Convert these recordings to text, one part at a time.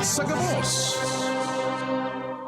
sa gabos.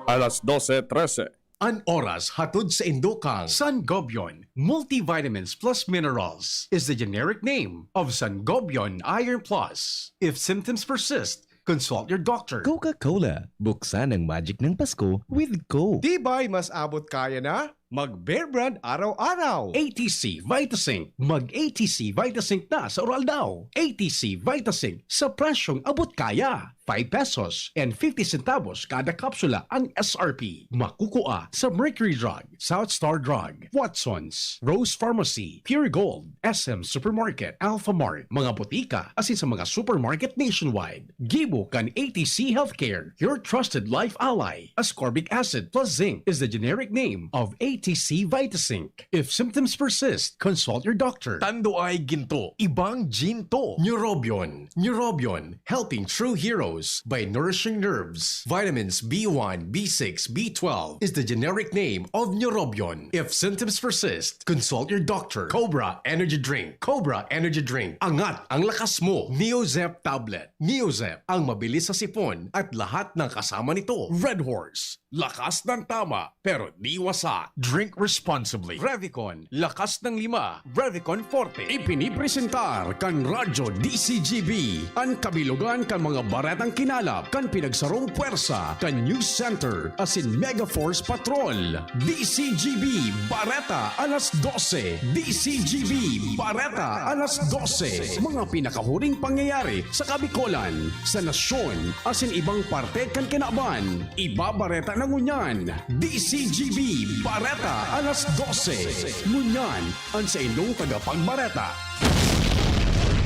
Alas 12:13. An oras hatod sa Indokang. Sangobion Multivitamins Plus Minerals is the generic name of Sangobion Iron Plus. If symptoms persist, consult your doctor. Coca-Cola, buksan ang magic ng Pasko with Coke. Tibay, mas abot kaya na? Mag-Bear Brand araw-araw. ATC Vitasync. Mag-ATC Vitasync na sa oral daw. ATC Vitasync sa presyong abot kaya. 5 pesos and 50 centavos kada kapsula ang SRP. Makukuha sa Mercury Drug, South Star Drug, Watson's, Rose Pharmacy, Pure Gold, SM Supermarket, Alpha Mart, mga botika, asin sa mga supermarket nationwide. Gibo kan ATC Healthcare, your trusted life ally. Ascorbic acid plus zinc is the generic name of ATC Vitasync. If symptoms persist, consult your doctor. Tando ay ginto, ibang ginto. Neurobion, Neurobion, helping true heroes by nourishing nerves. Vitamins B1, B6, B12 is the generic name of Neurobion. If symptoms persist, consult your doctor. Cobra Energy Drink. Cobra Energy Drink. Angat ang lakas mo. Neozep Tablet. Neozep ang mabilis sa sipon at lahat ng kasama nito. Red Horse. Lakas ng tama pero di wasa. Drink responsibly. Revicon. Lakas ng lima. Revicon Forte. Ipinipresentar kan Radyo DZGB. Ang kabilugan kan mga baretang kinalap kan pinagsarong puwersa kan News Center asin Mega Force Patrol. DZGB Bareta alas 12. DZGB Bareta alas 12. Mga pinakahuring pangyayari sa Kabikolan, sa nasyon asin ibang parte kan kinaban. Iba Bareta na ngunyan. DZGB Bareta alas 12. Ngunyan ang sa inyong tagapagbareta.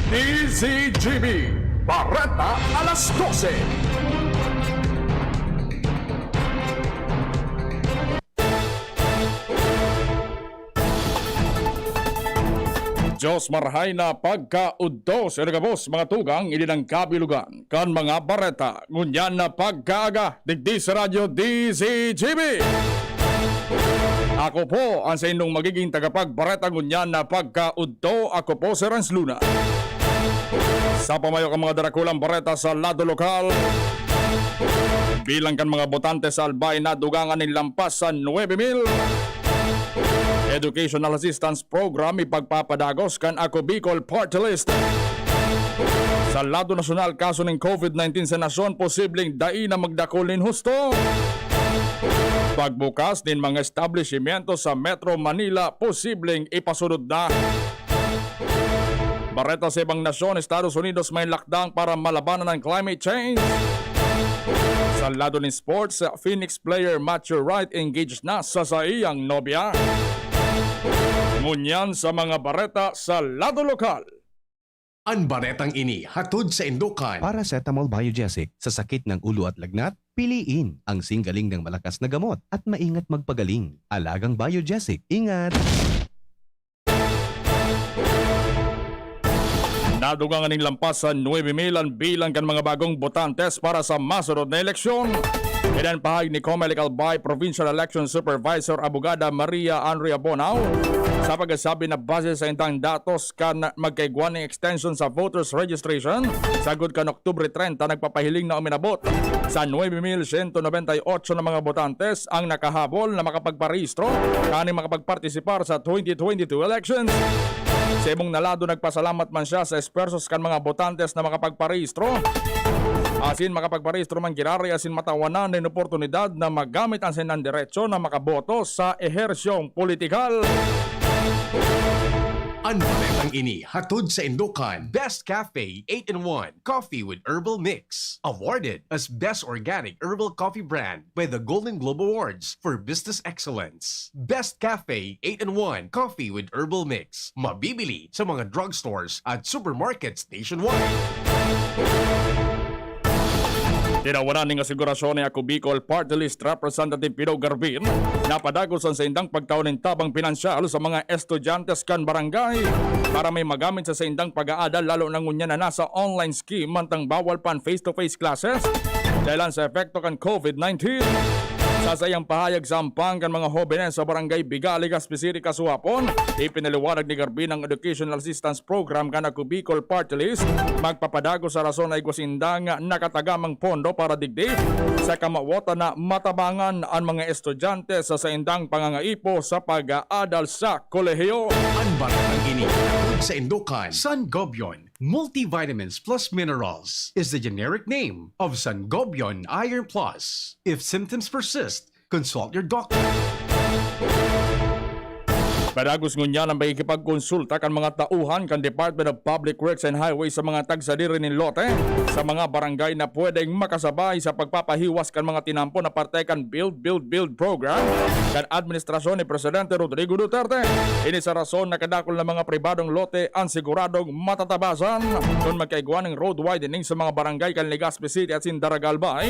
DZGB Bareta alas 12. Diyos marhay na pagkaudto sa nagabos mga tugang ininang kabilugan kan mga bareta ngunyan na pagkaaga digdi sa radyo DZGB. Ako po ang sa inyong magiging tagapagbareta ngunyan na pagkaudto. Ako po si Renz Luna. Sa pamayo ka mga darakulang bareta sa lado lokal, bilang kan mga botante sa albay na dugangan ng lampas sa 9,000 Educational Assistance Program ipagpapadagos kan Ako Bicol Party List. Sa lado nasyonal, kaso ng COVID-19 sa nasyon, posibleng dai na magdakulin husto. Pagbukas din mga establishmento sa Metro Manila, posibleng ipasunod na. Bareta sa ibang nasyon, Estados Unidos may lakdang para malabanan ng climate change. Sa lado ng sports, Phoenix player Matthew Wright engaged na sa iyang nobya. Ngunyan sa mga bareta sa lado lokal. Ang baretang ini hatod sa Indukan. Paracetamol Biogesic sa sakit ng ulo at lagnat, piliin ang singgaling ng malakas na gamot at maingat magpagaling. Alagang Biogesic, ingat! Nadugangan ng lampas sa 9,000 ang bilang kan mga bagong botantes para sa masunod na eleksyon. Ilan pahag ni Comelec Albay Provincial Election Supervisor Abogada Maria Andrea Bonao sa pagkasabi na base sa intang datos kan magkaiguan ng extension sa voters registration sagod kan Oktubre 30 nagpapahiling na uminabot sa 9,198 na mga botantes ang nakahabol na makapagparehistro kaning makapagpartisipar sa 2022 elections. Sa imong nalado nagpasalamat man siya sa espersos kan mga botantes na makapagparehistro. Asin makapagparehistro man girari asin matawanan ng oportunidad na magamit ang sinang diretsyo na makaboto sa ehersyong politikal. Ang baretang ini hatod sa Indukan. Best Cafe 8-in-1 Coffee with Herbal Mix. Awarded as Best Organic Herbal Coffee Brand by the Golden Globe Awards for Business Excellence. Best Cafe 8-in-1 Coffee with Herbal Mix. Mabibili sa mga drugstores at supermarkets nationwide. Tinawanan ng asigurasyon ni Ako Bicol Party List Representative Pino Garbin na padagosan sa indang pagtaon ng tabang pinansyal sa mga estudyantes kan barangay para may magamit sa indang pag-aadal lalo na ngunya na nasa online scheme mantang bawal pan face-to-face classes dahil sa epekto kan COVID-19. Sa sayang pahayag sa ampang kan mga hobenes sa barangay Bigali, City, Kasuhapon, ipinaliwanag ni Garbi ng Educational Assistance Program kana Bicol Party List magpapadago sa rason ay gusindang nakatagamang pondo para digdi sa kamawota na matabangan ang mga estudyante sa saindang pangangaipo sa pag-aadal sa kolehiyo. Ang baratang ini sa Indokan, Sangobion Multivitamins Plus Minerals is the generic name of Sangobion Iron Plus. If symptoms persist, consult your doctor. Padagos ngunya ng pakikipagkonsulta kan mga tauhan kan Department of Public Works and Highways sa mga tagsadiri ni lote sa mga barangay na pwedeng makasabay sa pagpapahiwas kan mga tinampo na parte kan Build program kan administrasyon ni Presidente Rodrigo Duterte. Ini sa rason na kadakol ng mga pribadong lote ang siguradong matatabasan kung magkaiguan ng road widening sa mga barangay kan Legazpi City at Sindaragalbay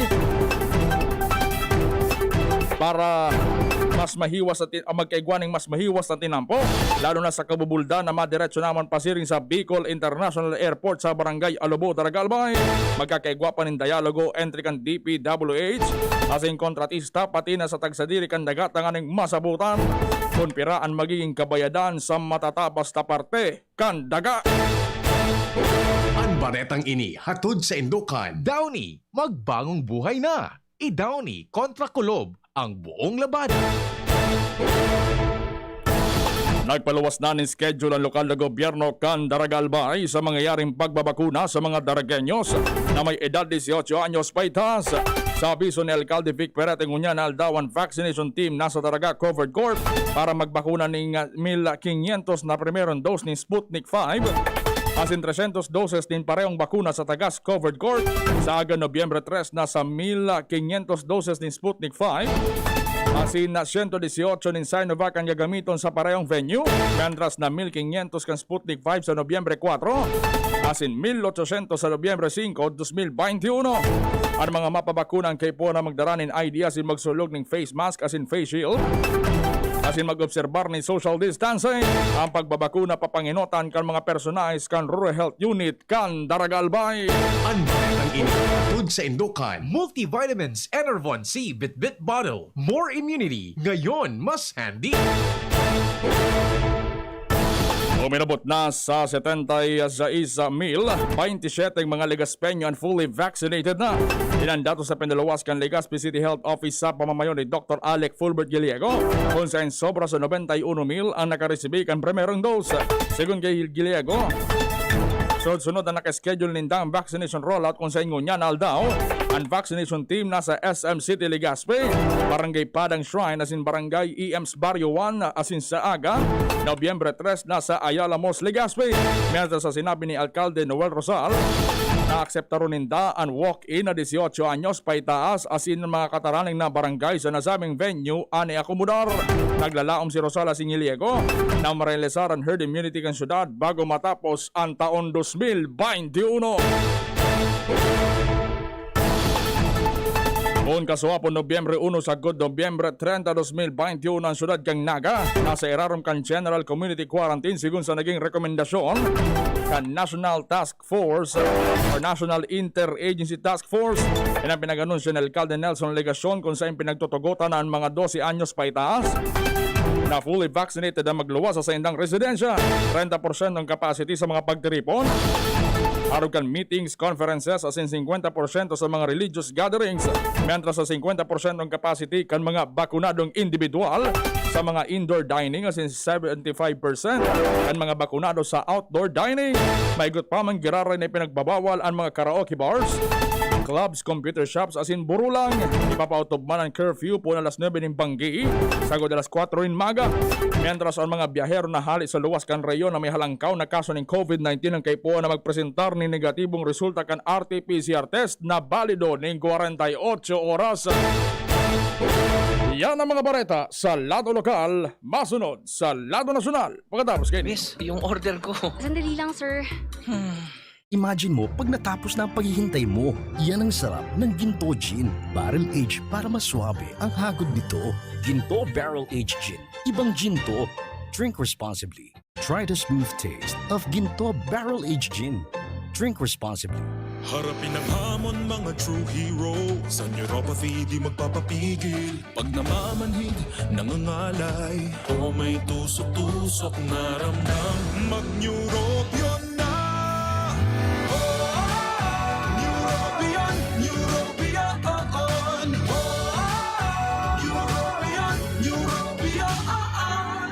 para mas mahiwas at magkaigwaning mas mahiwas na tinampo, lalo na sa kabubulda na madiretso naman pasiring sa Bicol International Airport sa barangay Alubo, Daragalbay. Magkakaigwa pa ng dialogo entry kan DPWH asing kontratista pati na sa tagsadiri kan dagatanganing masabutan kung piraan magiging kabayadan sa matatabas na parte kan daga. Ang baretang ini hatod sa Indokan. Downy, magbagong buhay na. I-Downy kontra kulob ang buong labada. Nagpaluwas na ng schedule ang lokal na gobyerno kan Daragalbay sa mangyayaring pagbabakuna sa mga Daragenyos na may edad 18 anyos pa itaas. Sa abiso ni Alcalde Vic Perete ngunya na aldawan vaccination team nasa Daraga Covered Corp para magbakuna ng 1,500 na primerong dose ni Sputnik 5. Asin 300 doses din parehong bakuna sa Tagas Covered Corp. Sa aga Nobyembre 3 nasa 1,500 doses ni Sputnik 5. Asin na 118 ng Sinovac ang gagamiton sa parehong venue. Mientras na 1,500 kan Sputnik 5 sa Nobyembre 4. Asin 1,800 sa Nobyembre 5, 2021. Ang mga mapabakunan kay po na magdaranin ID asin magsulog ng face mask asin face shield. Asin mag-obserbar ni social distancing. Ang pagbabakuna papanginotan kan mga personalis kan Rural Health Unit kan Daragalbay. Ang baretang ini hatod sa Indokan. Multivitamins Enervon C Bit Bottle. More immunity, ngayon mas handy. Uminabot na sa 76,027 mga Legaspeño ang fully vaccinated na. Inandato sa pinalawas kan Legazpi City Health Office sa pamamayon ni Dr. Alec Fulbert Giliego kung saan sobra sa 91,000 ang nakaresibi kan primerong dose. Según kay Giliego, sunod na nakaschedule nindang vaccination rollout kung sa ingon niya na aldaw ang vaccination team nasa SM City Legazpi, Barangay Padang Shrine asin Barangay EMS Barrio 1 asin sa aga Nobyembre 3 nasa Ayala Mos Legazpi. Mientras sa sinabi ni Alcalde Noel Rosal na-aksepta rin ninda ang walk-in na 18 anyos pa itaas asin mga kataraning na barangay sa nasabing venue ani akomodar. Naglalaom si Rosal asin Giliego na marealisar ang herd immunity kan syudad bago matapos ang taon 2021. Noong kasuhapon Nobyembre 1 sa God Nobyembre 30, 2021 ang syudad kang Naga nasa irarom kan General Community Quarantine sigun sa naging rekomendasyon kan National Task Force or National Interagency Task Force. Yan ang pinag-anunsyo ni Alcalde Nelson Legacion kung saan pinagtutugutan ang mga 12 anyos pa itaas na fully vaccinated ang magluwas sa saindang residensya. 30% ng capacity sa mga pagtiripon. Araw kan meetings, conferences asin 50% sa mga religious gatherings. Mientras sa 50% ng capacity kan mga bakunadong individual sa mga indoor dining asin 75% kan mga bakunado sa outdoor dining. Maigot pa man giraray na pinagbabawal ang mga karaoke bars, clubs, computer shops asin burulang. Ipapautob man ang curfew po na alas 9 ng Banggi sagod alas 4 in maga. Mientras ang mga biyahero na hali sa luwas kan reyon na may halangkaw na kaso ng COVID-19 ang kaipo na magpresentar ni negatibong resulta kan RT-PCR test na balido ng 48 oras. Yan ang mga bareta sa lado lokal, masunod sa lado nasyonal. Pagkatapos kayo. Miss, yung order ko. Sandali lang, sir. Imagine mo pag natapos na ang paghihintay mo. Yan ang sarap ng Ginto Gin. Barrel Aged para mas swabe ang hagod nito. Ginto Barrel Aged Gin. Ibang ginto. Drink responsibly. Try the smooth taste of Ginto Barrel Aged Gin. Drink responsibly. Harapin ang hamon mga true hero. Sa neuropathy di magpapapigil. Pag namamanhid, nangangalay, o may tusok-tusok na ramdam, mag-neurobion na. Neurobion, neurobion. Neurobion, neurobion.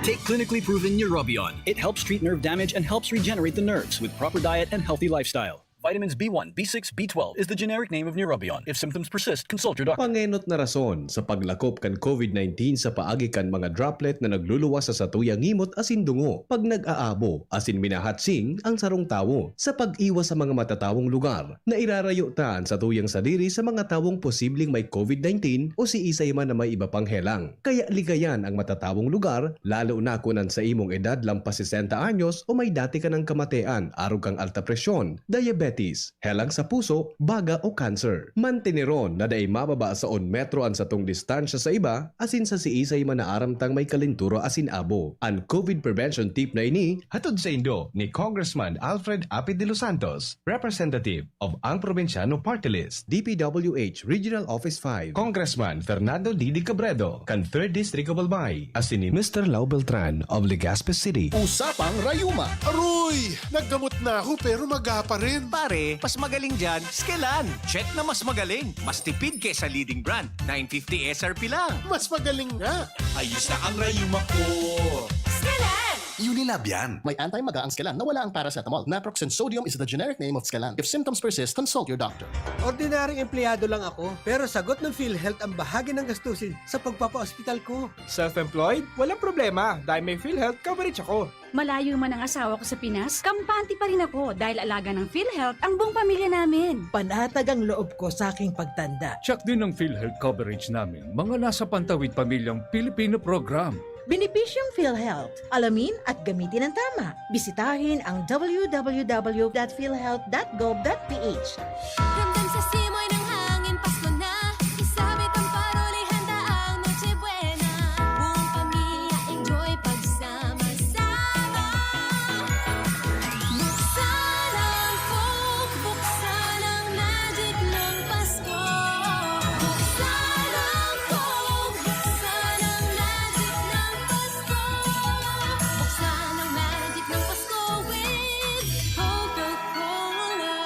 Take clinically proven Neurobion. It helps treat nerve damage and helps regenerate the nerves with proper diet and healthy lifestyle. Vitamins B1, B6, B12 is the generic name of Neurobion. If symptoms persist, consult your doctor. Pangenot na rason sa paglakop kan COVID-19 sa paagi kan mga droplet na nagluluwas sa satuyang ngimot asin dungo pag nag-aabo asin minahatsing ang sarong tawo sa pag-iwas sa mga matatawong lugar na irarayo taan sa tuyang sadiri sa mga tawong posibleng may COVID-19 o si isay man na may iba pang helang. Kaya ligayan ang matatawong lugar lalo na kunan sa imong edad lampas 60 anyos o may dati ka ng kamatean, arog kang alta presyon, diabetes, helang sa puso, baga o cancer. Mantineron na day mababa sa 1 metro ang satong distansya sa iba asin sa si isay man na aramtang may kalinturo asin abo. Ang COVID prevention tip na ini Hatod sa Indo ni Congressman Alfred Apid de los Santos, representative of ang Provinciano Party List, DPWH Regional Office 5, Congressman Fernando Didi Cabredo, kan 3rd District of Albay, asin ni Mr. Lau Beltran of Legazpi City. Usapang Rayuma. Aroy! Naggamot na ako pero maga pa rin. Pare, mas magaling dyan, Skelan. Check na mas magaling. Mas tipid kesa leading brand. 950 SRP lang. Mas magaling nga. Ayos na ang rayuma ko. Skelan! Unilab yan. May anti-maga ang Skelan na wala ang paracetamol. Naproxen sodium is the generic name of Skelan. If symptoms persist, consult your doctor. Ordinaryong empleyado lang ako, pero sagot ng PhilHealth ang bahagi ng gastusin sa pagpapa-hospital ko. Self-employed? Walang problema dahil may PhilHealth coverage ako. Malayo man ang asawa ko sa Pinas, kampante pa rin ako dahil alaga ng PhilHealth ang buong pamilya namin. Panatag ang loob ko sa aking pagtanda. Check din ang PhilHealth coverage namin, mga nasa pantawid pamilyang Pilipino program. Benepisyong PhilHealth. Alamin at gamitin ng tama. Bisitahin ang www.philhealth.gov.ph. Ramdam sa simoy ng hangin, Pasko na. Isabit ang parol, ihanda ang Noche Buena. Buong pamilya, enjoy pagsama-sama. Buksan ang Coke, buksan ang magic ng Pasko. Buksan ang Coke, buksan ang magic ng Pasko. Buksan ang magic ng Pasko with Coca-Cola.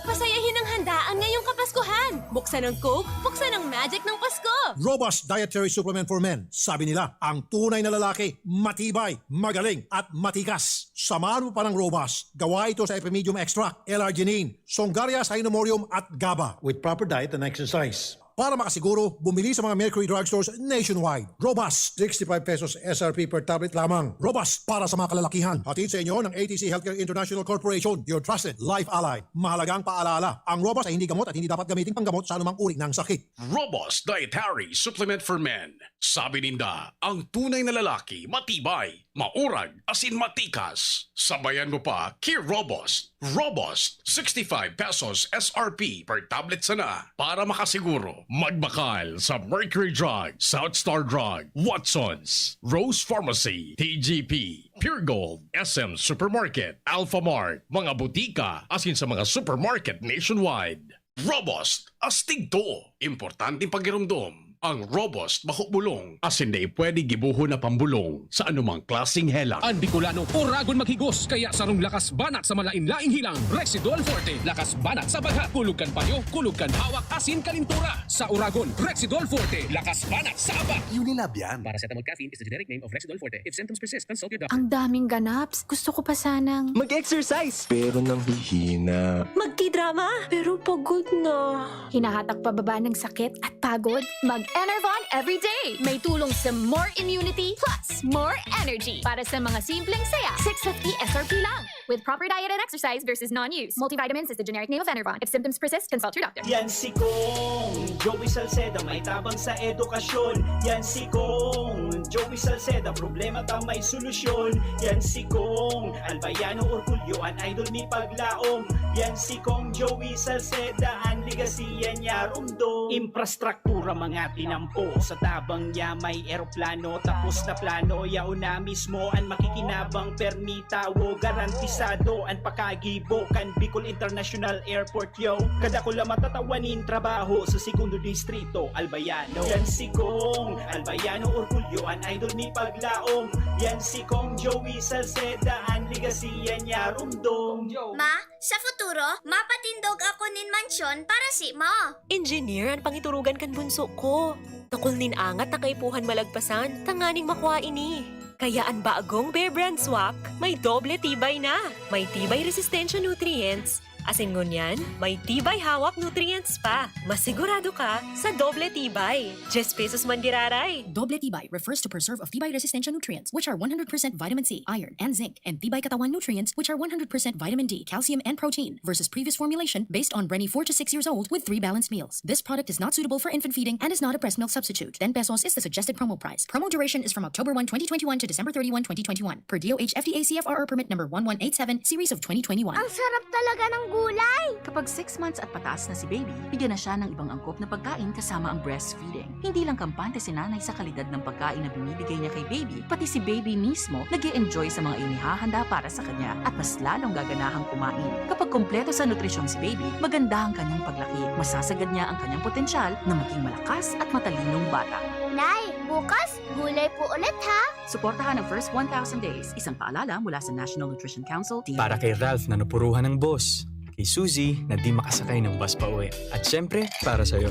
Pasayahin ang handaan ngayong Kapaskuhan. Buksan ang Coke, buksan ang magic ng Pasko. Robust Dietary Supplement for Men. Sabi nila, ang tunay na lalaki, matibay, magaling, at matikas. Samahan mo pa ng Robust. Gawa ito sa Epimedium Extract, L-arginine, Songaria Cynomorium at GABA with proper diet and exercise. Para makasiguro, bumili sa mga Mercury Drugstores nationwide. Robust, 65 pesos SRP per tablet lamang. Robust para sa mga kalalakihan. Hatid sa inyo ng ATC Healthcare International Corporation, your trusted life ally. Mahalagang paalala, ang Robust ay hindi gamot at hindi dapat gamitin panggamot sa anumang uri ng sakit. Robust Dietary Supplement for Men. Sabi ninda, ang tunay na lalaki, matibay, maurag, asin matikas. Sabayan mo pa, Key Robust. Robust, 65 pesos SRP per tablet sana. Para makasiguro, magbakal sa Mercury Drug, South Star Drug, Watson's, Rose Pharmacy, TGP, Pure Gold, SM Supermarket, Alpha Mart, mga butika, asin sa mga supermarket nationwide. Robust, astig to. Importanteng pagirumdum. Ang Robust mahubulong asin na pwede gibuho na pambulong sa anumang klaseng helang. Ang Bicolano, oragon maghigos, kaya sarong lakas banat sa malain-laing hilang. Rexidol Forte, lakas banat sa baga. Kulog kan payo, kulog kan hawak, asin kalintura. Sa oragon, Rexidol Forte, lakas banat sa aba. Unilab yan. Paracetamol caffeine is the generic name of Rexidol Forte. If symptoms persist, consult your doctor. Ang daming ganaps. Gusto ko pa sanang Mag-exercise! Pero nang hihina. magti-drama, pero pagod na. Hinahatak pababa ng sakit at pagod. Mag-Enervon everyday. May tulong sa more immunity plus more energy. Para sa mga simpleng saya, 650 SRP lang. With proper diet and exercise versus non-use. Multivitamins is the generic name of Enervon. If symptoms persist, consult your doctor. Yan si Kong Joey Salceda, may tabang sa edukasyon. Yan si Kong Joey Salceda, problema ta may solusyon. Yan si Kong Albayano Orgulyo, an idol ni paglaom. Yan si Kong Joey Salceda, ang ligasiya niya rumdo. Infrastruktura mga tinampo, sa tabang niya may eroplano. Tapos na plano, yaon na mismo ang makikinabang permita. Wo garantis kabisado ang pakagibo kan Bicol International Airport yo. Kada ko lang matatawanin trabaho sa segundo distrito Albayano. Yan si Kong Albayano orgulyo ang idol ni Paglaong. Yan si Kong Joey Salceda ang ligasiya niya rumdong. Ma, sa futuro, mapatindog ako nin mansyon para si mo. Engineer ang pangiturugan kan bunso ko. Takul nin angat na kaipuhan malagpasan, tanganing makuha ini. Kaya ang bagong Bear Brand Swak, may doble tibay na. May tibay resistensya nutrients. Asin ngunyan, may tibay hawak nutrients pa. Masigurado ka sa doble tibay. 10 pesos man giraray. Doble tibay refers to preserve of tibay resistensya nutrients, which are 100% vitamin C, iron, and zinc, and tibay katawan nutrients, which are 100% vitamin D, calcium, and protein, versus previous formulation based on Brenny 4 to 6 years old with 3 balanced meals. This product is not suitable for infant feeding and is not a breast milk substitute. 10 pesos is the suggested promo price. Promo duration is from October 1, 2021 to December 31, 2021. Per DOH FDA CFRR permit number 1187, series of 2021. Ang sarap talaga ng gulay! Kapag 6 months at pataas na si baby, bigyan na siya ng ibang angkop na pagkain kasama ang breastfeeding. Hindi lang kampante si nanay sa kalidad ng pagkain na binibigay niya kay baby, pati si baby mismo nag-e-enjoy sa mga inihahanda para sa kanya at mas lalong gaganahang kumain. Kapag kompleto sa nutrisyon si baby, maganda ang kanyang paglaki. Masasagad niya ang kanyang potensyal na maging malakas at matalinong bata. Nay, bukas, gulay po ulit ha! Suportahan ang first 1,000 days. Isang paalala mula sa National Nutrition Council. Para kay Ralph na napuruhan ng boss. Kay Suzy na di makasakay ng bus pa uwi. At syempre, para sa'yo.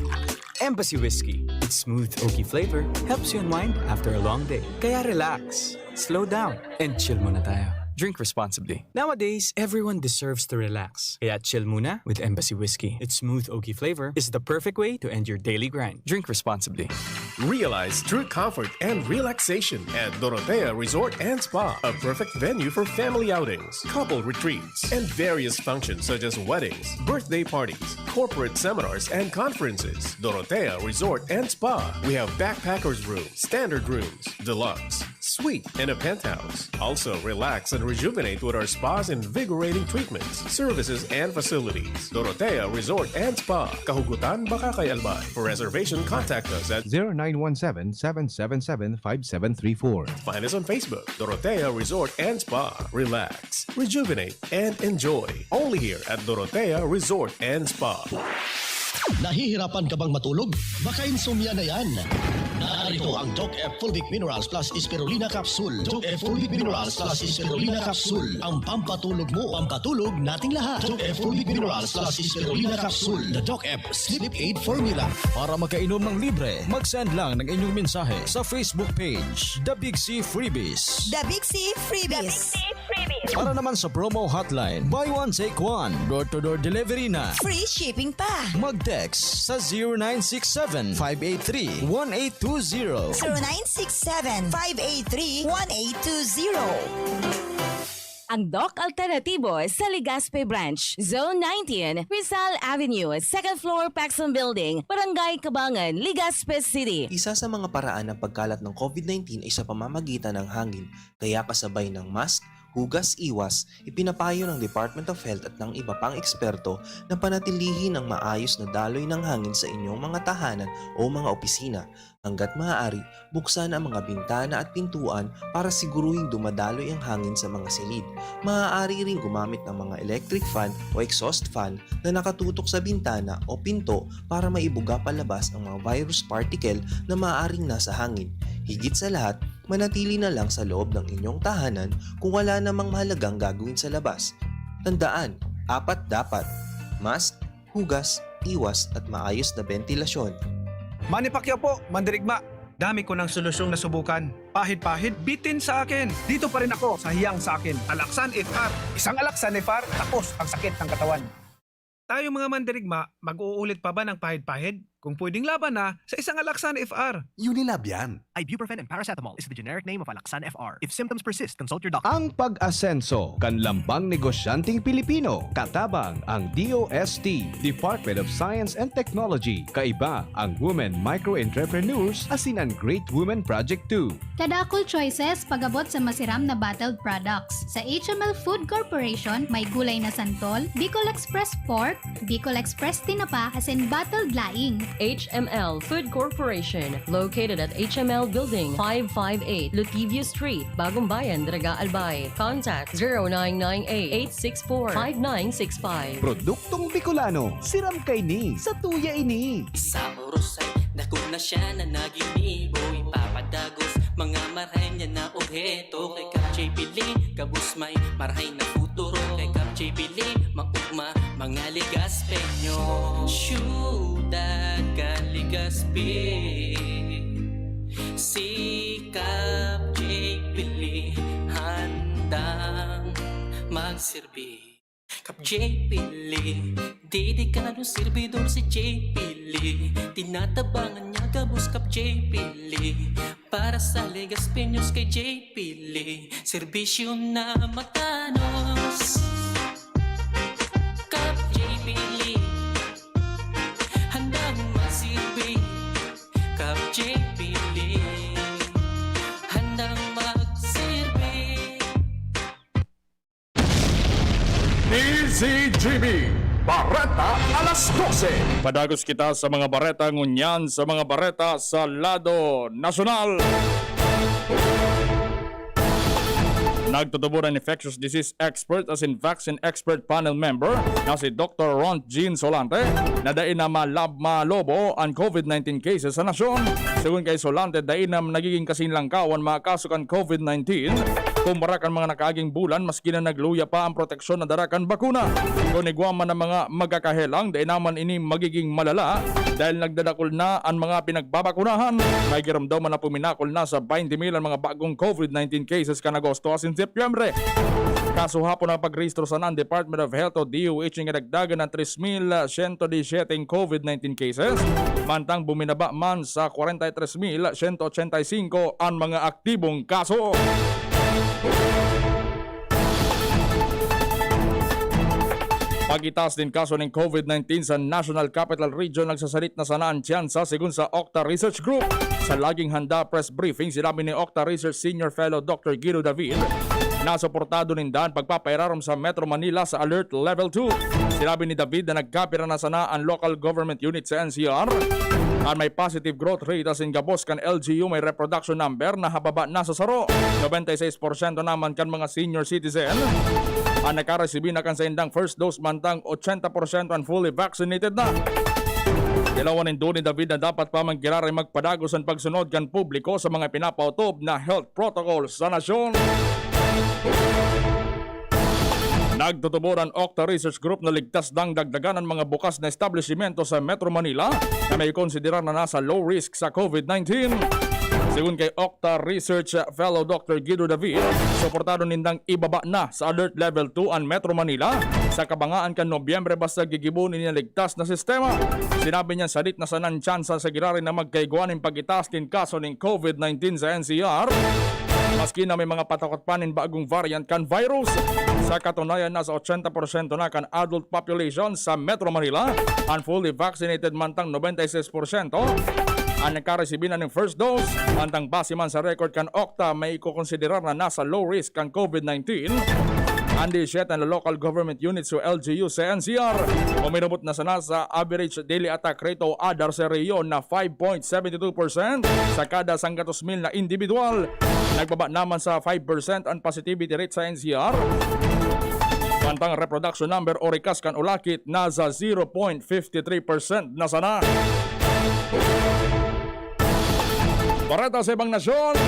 Embassy Whiskey. Its smooth, oaky flavor helps you unwind after a long day. Kaya relax, slow down, and chill muna tayo. Drink responsibly. Nowadays, everyone deserves to relax. Kaya chill muna with Embassy Whiskey. Its smooth, oaky flavor is the perfect way to end your daily grind. Drink responsibly. Realize true comfort and relaxation at Dorotea Resort and Spa, a perfect venue for family outings, couple retreats, and various functions such as weddings, birthday parties, corporate seminars, and conferences. Dorotea Resort and Spa. We have backpackers room, standard rooms, deluxe, suite, and a penthouse. Also, relax and rejuvenate with our spa's invigorating treatments, services, and facilities. Dorotea Resort and Spa. Kahugutan baka kay Albay. For reservation, contact us at 0917-777-5734. Find us on Facebook, Dorotea Resort and Spa. Relax, rejuvenate, and enjoy. Only here at Dorotea Resort and Spa. Nahihirapan ka bang matulog? Baka insomnia na yan. Narito ang Doc F Full Vic Minerals plus Spirulina Capsule. Doc F Full Vic Minerals plus Spirulina Capsule. Ang pampatulog mo, pampatulog nating lahat. Doc F Full Vic Minerals plus Spirulina Capsule. The Doc F Sleep Aid Formula. Para makainom ng libre, mag-send lang ng inyong mensahe sa Facebook page, The Big C Freebies. The Big C Freebies. Para naman sa promo hotline, buy one take one, door-to-door delivery na. Free shipping pa. Mag-text sa 0967-583-1820. 0967-583-1820. Ang Doc Alternatibo sa Legazpi Branch, Zone 19, Rizal Avenue, 2nd floor, Paxson Building, Barangay Cabangan, Legazpi City. Isa sa mga paraan ng pagkalat ng COVID-19 ay sa pamamagitan ng hangin, kaya kasabay ng mask, hugas, iwas, ipinapayo ng Department of Health at ng iba pang eksperto na panatilihin ang maayos na daloy ng hangin sa inyong mga tahanan o mga opisina. Hanggat maaari, buksan ang mga bintana at pintuan para siguruhing dumadaloy ang hangin sa mga silid. Maaari ring gumamit ng mga electric fan o exhaust fan na nakatutok sa bintana o pinto para maibuga palabas ang mga virus particle na maaaring nasa hangin. Higit sa lahat, manatili na lang sa loob ng inyong tahanan kung wala namang mahalagang gagawin sa labas. Tandaan, 4 dapat: mask, hugas, iwas at maayos na ventilasyon. Manny Pacquiao po, Mandirigma. Dami ko ng solusyong nasubukan. Pahid-pahid, bitin sa akin. Dito pa rin ako sa hiyang sa akin. Alaksan FR. Isang Alaksan FR, tapos ang sakit ng katawan. Tayo mga Mandirigma, mag-uulit pa ba ng pahid-pahid? Kung pwedeng laban na sa isang Alaksan FR. Unilab yan. Ibuprofen and paracetamol is the generic name of Alaksan FR. If symptoms persist, consult your doctor. Ang pag-asenso, kanlambang negosyanteng Pilipino, katabang ang DOST, Department of Science and Technology, kaiba ang Women Micro-Entrepreneurs, asin ang Great Women Project 2. Kadakol choices pagabot sa masiram na bottled products. Sa HML Food Corporation, may gulay na santol, Bicol Express Pork, Bicol Express Tinapa, asin bottled laing. HML Food Corporation, located at HML Building 558, Lutivio Street, Bagong Bayan, Daraga, Albay. Contact 0998-864-5965. Produktong Bicolano, siram kay ni, sa tuya ini. Sa oros ay dako na siya na naginibo, ipapadagos mga marahay niya na obheto. Kay Kapjay Pili, kabus may marahay na futuro. Kay Kapjay Pili, maugma mga ligaspenyo. Syudad ka ligaspi, si Kapjay Pili handang magsirbi. Kapjay Pili, dedikado servidor si J. Pili. Tinatabangan niya gabos Kapjay Pili, para sa Legas Peños kay J. Pili. Serbisyo na matanos, Kapjay Pili, handang masilbi. Kapjay Pili, handang magsilbi. DZGB Bareta alas 12. Padagos kita sa mga Bareta ngunyan sa mga Bareta sa lado nasyonal. Nagtutubo ng infectious disease expert as in vaccine expert panel member na si Dr. Ron Jean Solante na dain na malobo ang COVID-19 cases sa nasyon. Sigun kay Solante, dain na nagiging kasinlangkawan mga kaso kan COVID-19 kumpara kan mga nakaaging bulan maski na nagluya pa ang proteksyon na darakan bakuna. Kung igwaman ng mga magkakahelang, dain naman ini magiging malala dahil nagdadakol na ang mga pinagbabakunahan. May giramdaman na puminakol na sa 20,000 ang mga bagong COVID-19 cases kan Agosto asin Setyembre. Kaso hapon ang pagrehistro sa ng Department of Health o DOH ng kadagdagan ng 3,117 COVID-19 cases, mantang buminaba man sa 43,185 ang mga aktibong kaso. Pagitaas din kaso ng COVID-19 sa National Capital Region, nagsasalit na sana ang tsansa sigun sa Octa Research Group. Sa laging handa press briefing, sinabi ni Octa Research Senior Fellow Dr. Guido David na suportado nindan pagpapairarom sa Metro Manila sa Alert Level 2. Sinabi ni David na nagkapira na sana ang local government unit sa NCR at may positive growth rate as in gabos kan LGU may reproduction number na hababa na sa saro. 96% naman kan mga senior citizen ang nakaresibi na kan sa indang first dose, mantang 80% ang fully vaccinated na. Dalawa nindo ni David na dapat pa mangkiraray magpadagos ang pagsunod kan publiko sa mga pinapautob na health protocols sa nasyon. Nagtutubor ang Octa Research Group na ligtas dang dagdagan ang mga bukas na establishmento sa Metro Manila na may konsiderar na nasa low risk sa COVID-19. Sigun kay Octa Research Fellow Dr. Guido David, suportado nindang ibaba na sa Alert Level 2 ang Metro Manila sa kabangaan kan Nobyembre basta gigibunin niya ligtas na sistema. Sinabi niya salit na sanan tsansa sa girari na magkaiguan ng pagitaas kin kaso ng COVID-19 sa NCR. Maski na may mga patakot pa nin bagong variant kan virus. Sa katunayan, nasa 80% na kan adult population sa Metro Manila ang fully vaccinated, mantang 96% ang nagkaresibi na ng first dose. Mantang base man sa record kan Octa, may ikukonsiderar na nasa low risk kan COVID-19 ang 17 ang local government units o LGU sa NCR. Uminabot na sana sa average daily attack rate o ADAR sa reyon na 5.72% sa kada 100,000 na individual. Nagbaba naman sa 5% ang positivity rate sa NCR. Mantang reproduction number o rikas kan ulakit na sa 0.53% na sana. Bareta sa ibang nasyon.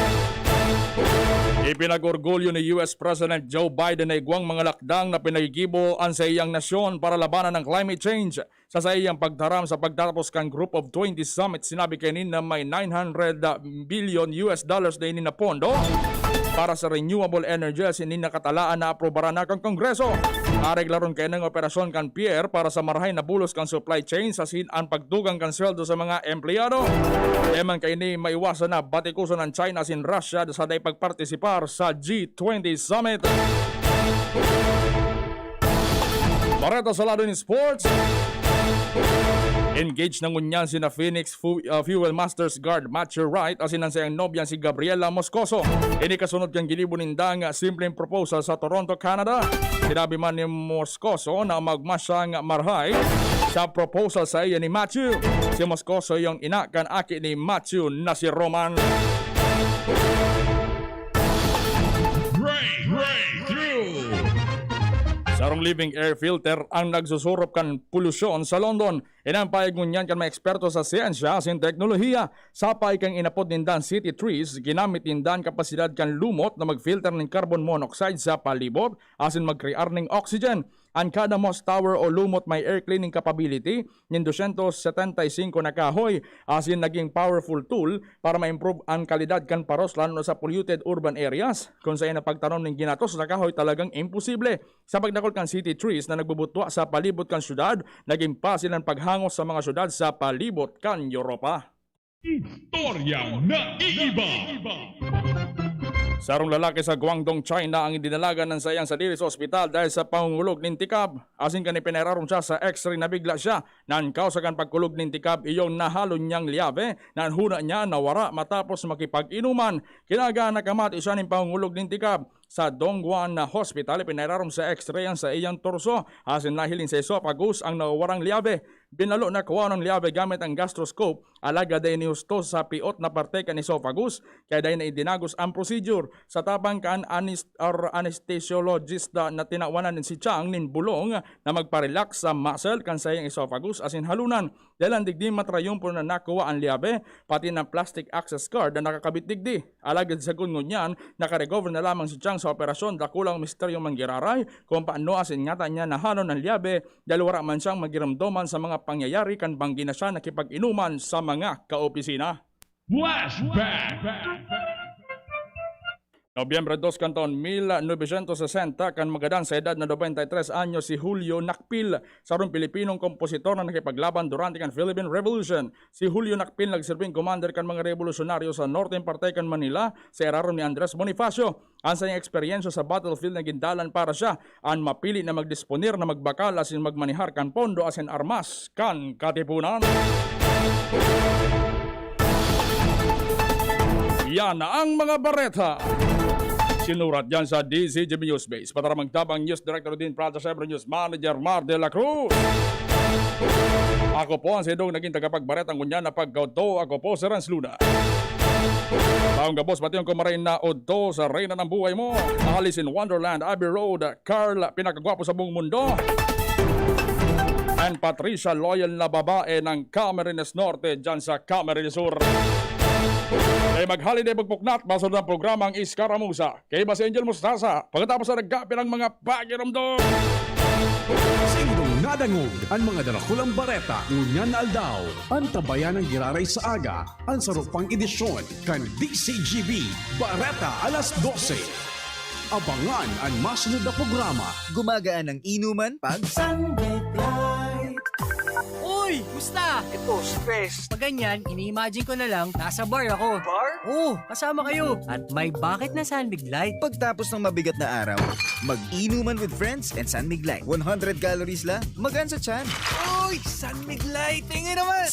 Ipinag-orgulyo ni US President Joe Biden na igwang mga lakdang na pinagigibo ang sa iyang nasyon para labanan ng climate change. Sa iyang pagdaram sa pagtatapos kang Group of 20 Summit, sinabi kanin na may $900 billion na inin na pondo para sa renewable energy as inin nakatalaan na aprobaran na kang Kongreso. Areglaron kayo ng operasyon kan Pierre para sa marahay na bulos kang supply chain sa ang pagdugang kan sweldo sa mga empleyado. Eman kayo ni maiwasan na batikuson ng China sin Russia sa day pagpartisipar sa G20 Summit. Bareta sa lado ni sports. Engaged na ngunyan si na Phoenix Fuel Masters guard Matthew Wright as inansayang nobyan si Gabriela Moscoso. Ini kasunod kang gilibo nindang simpleng proposal sa Toronto, Canada. Sinabi man ni Moscoso na magmasyang marhay sa proposal sa iya ni Matthew. Si Moscoso yung ina kan aki ni Matthew na si Roman. Sarong living air filter ang nagsusurop kan polusyon sa London. Inampayag ngunyan kan mga eksperto sa siyensya sin teknolohiya. Sapay kang inapod nindan city trees, ginamit nindan kapasidad kan lumot na magfilter ng carbon monoxide sa palibot asin magkrear ng oxygen. Ang kada moss tower o lumot may air cleaning capability ng 275 na kahoy asin naging powerful tool para ma-improve ang kalidad kan paros lalo sa polluted urban areas. Kung saan napagtanom ng ginatos na kahoy talagang imposible. Sa pagdakol kan city trees na nagbubutwa sa palibot kan syudad, naging pasil ang paghangos sa mga syudad sa palibot kan Europa. Istoryang naiiba. Sarong lalaki sa Guangdong, China ang idinalagan ng sayang sa diri sa ospital dahil sa pangungulog ng tikab. Asin kani pinararon siya sa x-ray na bigla siya. Nan kausakan pagkulog ng tikab iyong nahalo niyang liabe. Nan huna niya nawara matapos makipag-inuman. Kinaga nakamati siya ng pangungulog ng tikab. Sa Dongguan na hospital, pinararon sa x-ray ang sa iyang torso. Asin nahilin sa esophagus ang nawawarang liabe. Binalo na kuha ng liabe gamit ang gastroscope. Alaga day ni husto sa piot na parte kan esophagus. Kaya day na idinagos ang procedure. Sa tabang kan anesthesiologist na tinawanan si Chang nin bulong na magparelax sa muscle kan sa iyang esophagus asin halunan. Dahil ang digdi matrayumpo na nakuha ang liabe, pati ng plastic access card na nakakabit digdi. Alagad sa gungon niyan, nakarecover na lamang si Chang sa operasyon. Dakulang misteryong manggiraray kung paano asin ngata niya nahanon ng liabe dahil wala man siyang magiramdoman sa mga pangyayari kan banggi na siya nakipag-inuman sa mga kaopisina. Flashback. Nobyembre 2 kan taon 1960 kan magadan sa edad na 93 anyo si Julio Nakpil, sarong Pilipinong kompositor na nakipaglaban durante kan Philippine Revolution. Si Julio Nakpil nagsirbing commander kan mga revolusyonaryo sa northern parte kan Manila sa eraron ni Andres Bonifacio. Ang sa niyang eksperyensya sa battlefield na gindalan para siya ang mapili na magdisponir na magbakal asin magmanihar kan pondo asin armas kan katipunan. Yan ang mga Bareta. Sinurat yan sa DZGB News Base. Para magtabang News Director din Prada Siyempre News Manager Mar de la Cruz. Ako po ang sidong naging tagapagbareta ng kunyan na pagkauto. Ako po si Renz Luna. Taong gabos pati yung kumarain na Odo sa reyna ng buhay mo. Alice in Wonderland, Abbey Road, Carl, pinakagwapo sa buong mundo. And Patricia, loyal na babae ng Camarines Norte dyan sa Camarines Sur. Kay mag-holiday pagpuknat, basod ng programang Iskaramusa. Kay Bas Angel Mustasa, pagkatapos na nagkapi ng mga pakiramdam. Sindong nadangog ang mga dalakulang Bareta, ngunyan na aldaw. Ang tabayan ng giraray sa aga, ang sarupang edisyon kan DZGB, Bareta alas 12. Abangan ang masunod na programa. Gumagaan ang inuman pag Sunday Flight. Uy! Musta? Ito, stress. Pag ganyan, ini-imagine ko na lang, nasa bar ako. Bar? Oo, kasama kayo. At may bucket na Sunbig Light. Pagtapos ng mabigat na araw, mag-inuman with friends and Sunbig Light. 100 calories lang, magaan sa tiyan. Uy! Sunbig Light! Tingin naman!